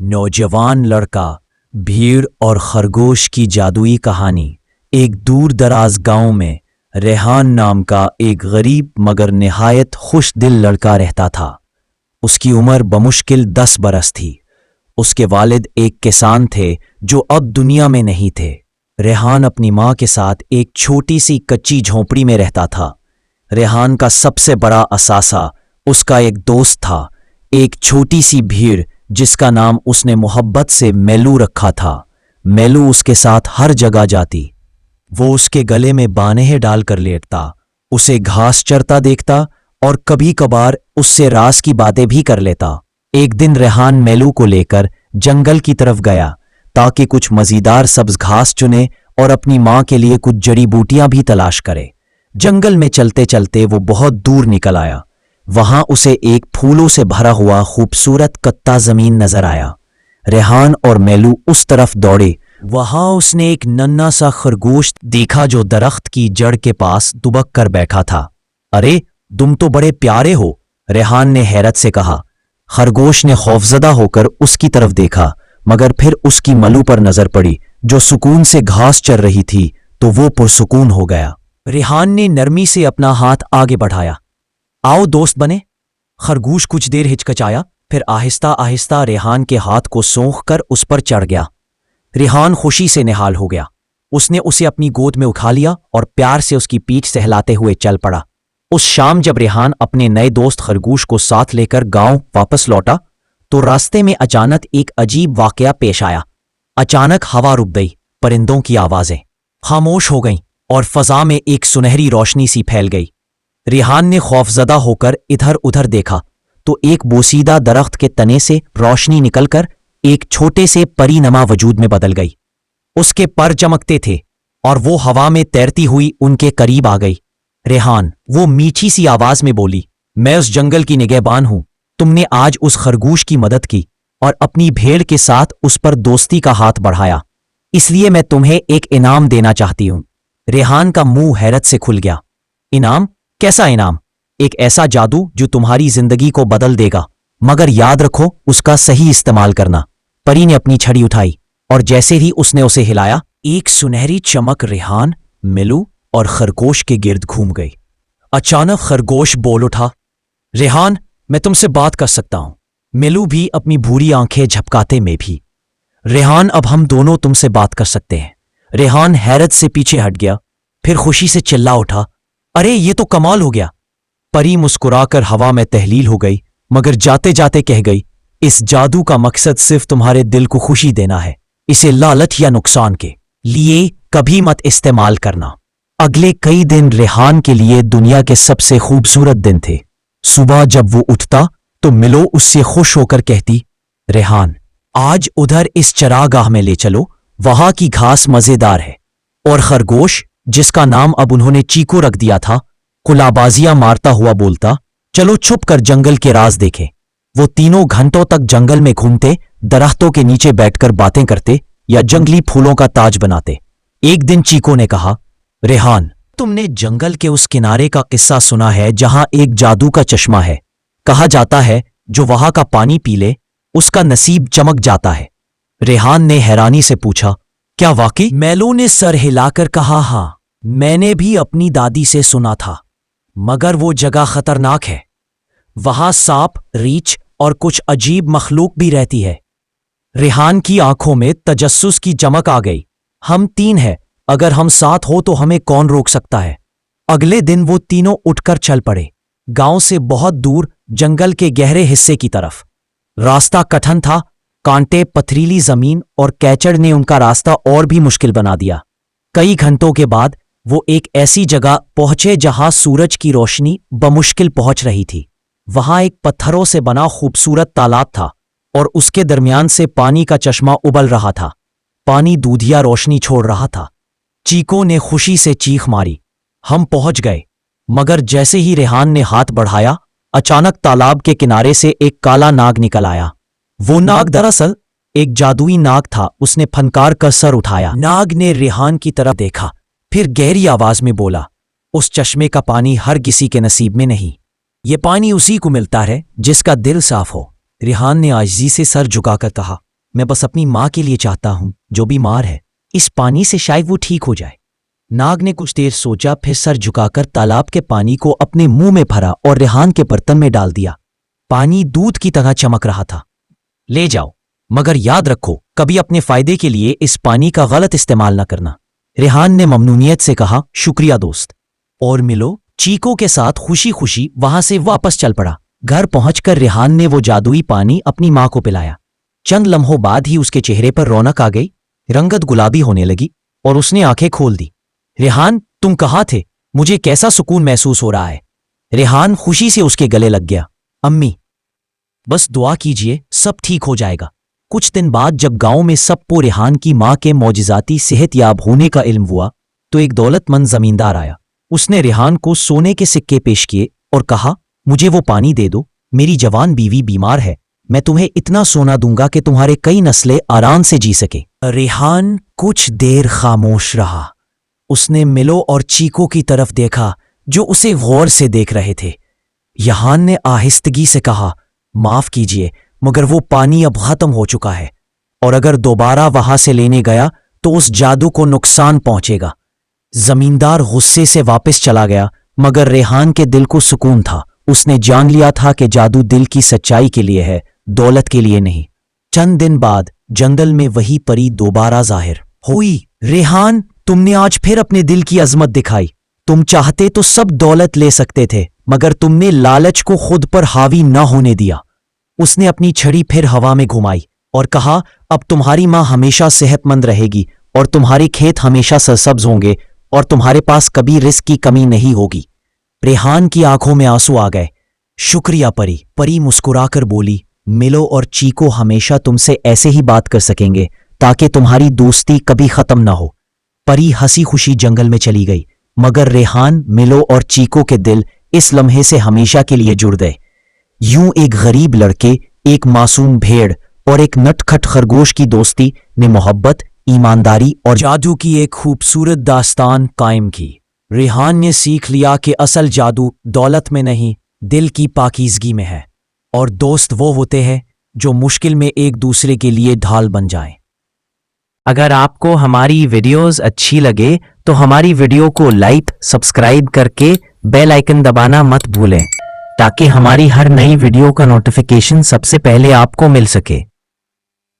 नौजवान लड़का, भीड़ और खरगोश की जादुई कहानी। एक दूर दराज गांव में रेहान नाम का एक गरीब मगर निहायत खुश दिल लड़का रहता था। उसकी उम्र बमुश्किल 10 बरस थी। उसके वालिद एक किसान थे जो अब दुनिया में नहीं थे। रेहान अपनी माँ के साथ एक छोटी सी कच्ची झोंपड़ी में रहता था। रेहान का सबसे बड़ा असासा उसका एक दोस्त था, एक छोटी सी भीड़ जिसका नाम उसने मोहब्बत से मेलू रखा था। मेलू उसके साथ हर जगह जाती। वो उसके गले में बानें डालकर लेटता, उसे घास चरता देखता और कभी कभार उससे राज की बातें भी कर लेता। एक दिन रेहान मेलू को लेकर जंगल की तरफ गया ताकि कुछ मज़ेदार सब्ज घास चुने और अपनी माँ के लिए कुछ जड़ी बूटियां भी तलाश करे। जंगल में चलते चलते वो बहुत दूर निकल आया। वहां उसे एक फूलों से भरा हुआ खूबसूरत कत्ता जमीन नजर आया। रेहान और मेलू उस तरफ दौड़े। वहां उसने एक नन्हा सा खरगोश देखा जो दरख्त की जड़ के पास दुबक कर बैठा था। अरे, तुम तो बड़े प्यारे हो, रेहान ने हैरत से कहा। खरगोश ने खौफजदा होकर उसकी तरफ देखा, मगर फिर उसकी मलू पर नजर पड़ी जो सुकून से घास चर रही थी तो वो पुरसुकून हो गया। रेहान ने नरमी से अपना हाथ आगे बढ़ाया। आओ दोस्त बने। खरगोश कुछ देर हिचकचाया, फिर आहिस्ता आहिस्ता रेहान के हाथ को सोंख कर उस पर चढ़ गया। रेहान खुशी से निहाल हो गया। उसने उसे अपनी गोद में उठा लिया और प्यार से उसकी पीठ सहलाते हुए चल पड़ा। उस शाम जब रेहान अपने नए दोस्त खरगोश को साथ लेकर गांव वापस लौटा तो रास्ते में अचानक एक अजीब वाकया पेश आया। अचानक हवा रुक गई, परिंदों की आवाजें खामोश हो गईं और फजा में एक सुनहरी रोशनी सी फैल गई। रेहान ने खौफजदा होकर इधर उधर देखा तो एक बोसीदा दरख्त के तने से रोशनी निकलकर एक छोटे से परीनमा वजूद में बदल गई। उसके पर चमकते थे और वो हवा में तैरती हुई उनके करीब आ गई। रेहान, वो मीठी सी आवाज में बोली, मैं उस जंगल की निगहबान हूं। तुमने आज उस खरगोश की मदद की और अपनी भेड़ के साथ उस पर दोस्ती का हाथ बढ़ाया, इसलिए मैं तुम्हें एक इनाम देना चाहती हूं। रेहान का मुंह हैरत से खुल गया। इनाम? कैसा इनाम? एक ऐसा जादू जो तुम्हारी जिंदगी को बदल देगा, मगर याद रखो उसका सही इस्तेमाल करना। परी ने अपनी छड़ी उठाई और जैसे ही उसने उसे हिलाया, एक सुनहरी चमक रेहान, मेलू और खरगोश के गिर्द घूम गई। अचानक खरगोश बोल उठा, रेहान, मैं तुमसे बात कर सकता हूं। मेलू भी अपनी भूरी आंखें झपकाते में भी, रेहान, अब हम दोनों तुमसे बात कर सकते हैं। रेहान हैरत से पीछे हट गया, फिर खुशी से चिल्ला उठा, अरे ये तो कमाल हो गया। परी मुस्कुराकर हवा में तहलील हो गई, मगर जाते जाते कह गई, इस जादू का मकसद सिर्फ तुम्हारे दिल को खुशी देना है। इसे लालच या नुकसान के लिए कभी मत इस्तेमाल करना। अगले कई दिन रेहान के लिए दुनिया के सबसे खूबसूरत दिन थे। सुबह जब वो उठता तो मिलो उससे खुश होकर कहती, रेहान, आज उधर इस चरागाह में ले चलो, वहां की घास मजेदार है। और खरगोश, जिसका नाम अब उन्होंने चीकू रख दिया था, कुलाबाजियां मारता हुआ बोलता, चलो छुप कर जंगल के राज देखें। वो तीनों घंटों तक जंगल में घूमते, दरख्तों के नीचे बैठकर बातें करते या जंगली फूलों का ताज बनाते। एक दिन चीकू ने कहा, रेहान, तुमने जंगल के उस किनारे का किस्सा सुना है जहां एक जादू का चश्मा है। कहा जाता है जो वहां का पानी पी ले उसका नसीब चमक जाता है। रेहान ने हैरानी से पूछा, क्या वाकई? मेलू ने सर हिलाकर कहा, हाँ, मैंने भी अपनी दादी से सुना था, मगर वो जगह खतरनाक है। वहां सांप, रीछ और कुछ अजीब मखलूक भी रहती है। रेहान की आंखों में तजस्सुस की चमक आ गई। हम 3 हैं, अगर हम साथ हो तो हमें कौन रोक सकता है। अगले दिन वो तीनों उठकर चल पड़े, गांव से बहुत दूर जंगल के गहरे हिस्से की तरफ। रास्ता कठिन था, कांटे, पथरीली जमीन और कैचड़ ने उनका रास्ता और भी मुश्किल बना दिया। कई घंटों के बाद वो एक ऐसी जगह पहुंचे जहां सूरज की रोशनी बमुश्किल पहुंच रही थी। वहां एक पत्थरों से बना खूबसूरत तालाब था और उसके दरमियान से पानी का चश्मा उबल रहा था। पानी दूधिया रोशनी छोड़ रहा था। चीकू ने खुशी से चीख मारी, हम पहुंच गए। मगर जैसे ही रेहान ने हाथ बढ़ाया, अचानक तालाब के किनारे से एक काला नाग निकल आया। वो नाग दरअसल एक जादुई नाग था। उसने फनकार कर सर उठाया। नाग ने रेहान की तरफ देखा, फिर गहरी आवाज में बोला, उस चश्मे का पानी हर किसी के नसीब में नहीं, ये पानी उसी को मिलता है जिसका दिल साफ हो। रेहान ने आजिज़ी से सर झुकाकर कहा, मैं बस अपनी माँ के लिए चाहता हूं जो बीमार है। इस पानी से शायद वो ठीक हो जाए। नाग ने कुछ देर सोचा, फिर सर झुकाकर तालाब के पानी को अपने मुंह में भरा और रेहान के बर्तन में डाल दिया। पानी दूध की तरह चमक रहा था। ले जाओ, मगर याद रखो कभी अपने फायदे के लिए इस पानी का गलत इस्तेमाल न करना। रेहान ने ममनूनियत से कहा, शुक्रिया दोस्त। और मिलो चीको के साथ खुशी खुशी वहां से वापस चल पड़ा। घर पहुंचकर रेहान ने वो जादुई पानी अपनी मां को पिलाया। चंद लम्हों बाद ही उसके चेहरे पर रौनक आ गई, रंगत गुलाबी होने लगी और उसने आंखें खोल दी। रेहान, तुम कहाँ थे? मुझे कैसा सुकून महसूस हो रहा है। रेहान खुशी से उसके गले लग गया। अम्मी, बस दुआ कीजिए, सब ठीक हो जाएगा। कुछ दिन बाद जब गांव में सबको रेहान की मां के मौजिजाती सेहतयाब होने का इल्म हुआ तो एक दौलतमंद जमींदार आया। उसने रेहान को सोने के सिक्के पेश किए और कहा, मुझे वो पानी दे दो, मेरी जवान बीवी बीमार है, मैं तुम्हें इतना सोना दूंगा कि तुम्हारे कई नस्लें आराम से जी सके। रेहान कुछ देर खामोश रहा। उसने मिलो और चीको की तरफ देखा जो उसे गौर से देख रहे थे। रेहान ने आहिस्तगी से कहा, माफ कीजिए मगर वो पानी अब खत्म हो चुका है और अगर दोबारा वहां से लेने गया तो उस जादू को नुकसान पहुंचेगा। जमींदार गुस्से से वापस चला गया मगर रेहान के दिल को सुकून था। उसने जान लिया था कि जादू दिल की सच्चाई के लिए है, दौलत के लिए नहीं। चंद दिन बाद जंगल में वही परी दोबारा जाहिर हुई। रेहान, तुमने आज फिर अपने दिल की अजमत दिखाई। तुम चाहते तो सब दौलत ले सकते थे मगर तुमने लालच को खुद पर हावी न होने दिया। उसने अपनी छड़ी फिर हवा में घुमाई और कहा, अब तुम्हारी मां हमेशा सेहतमंद रहेगी और तुम्हारे खेत हमेशा सरसब्ज होंगे और तुम्हारे पास कभी रिस्क की कमी नहीं होगी। रेहान की आंखों में आंसू आ गए। शुक्रिया परी। परी मुस्कुराकर बोली, मिलो और चीको हमेशा तुमसे ऐसे ही बात कर सकेंगे ताकि तुम्हारी दोस्ती कभी खत्म ना हो। परी हंसी खुशी जंगल में चली गई मगर रेहान, मिलो और चीको के दिल इस लम्हे से हमेशा के लिए जुड़ गए। यूं एक गरीब लड़के, एक मासूम भेड़ और एक नटखट खरगोश की दोस्ती ने मोहब्बत, ईमानदारी और जादू की एक खूबसूरत दास्तान कायम की। रेहान ने सीख लिया कि असल जादू दौलत में नहीं, दिल की पाकीज़गी में है और दोस्त वो होते हैं जो मुश्किल में एक दूसरे के लिए ढाल बन जाएं। अगर आपको हमारी वीडियोस अच्छी लगे तो हमारी वीडियो को लाइक, सब्सक्राइब करके बेल आइकन दबाना मत भूलें ताकि हमारी हर नई वीडियो का नोटिफिकेशन सबसे पहले आपको मिल सके।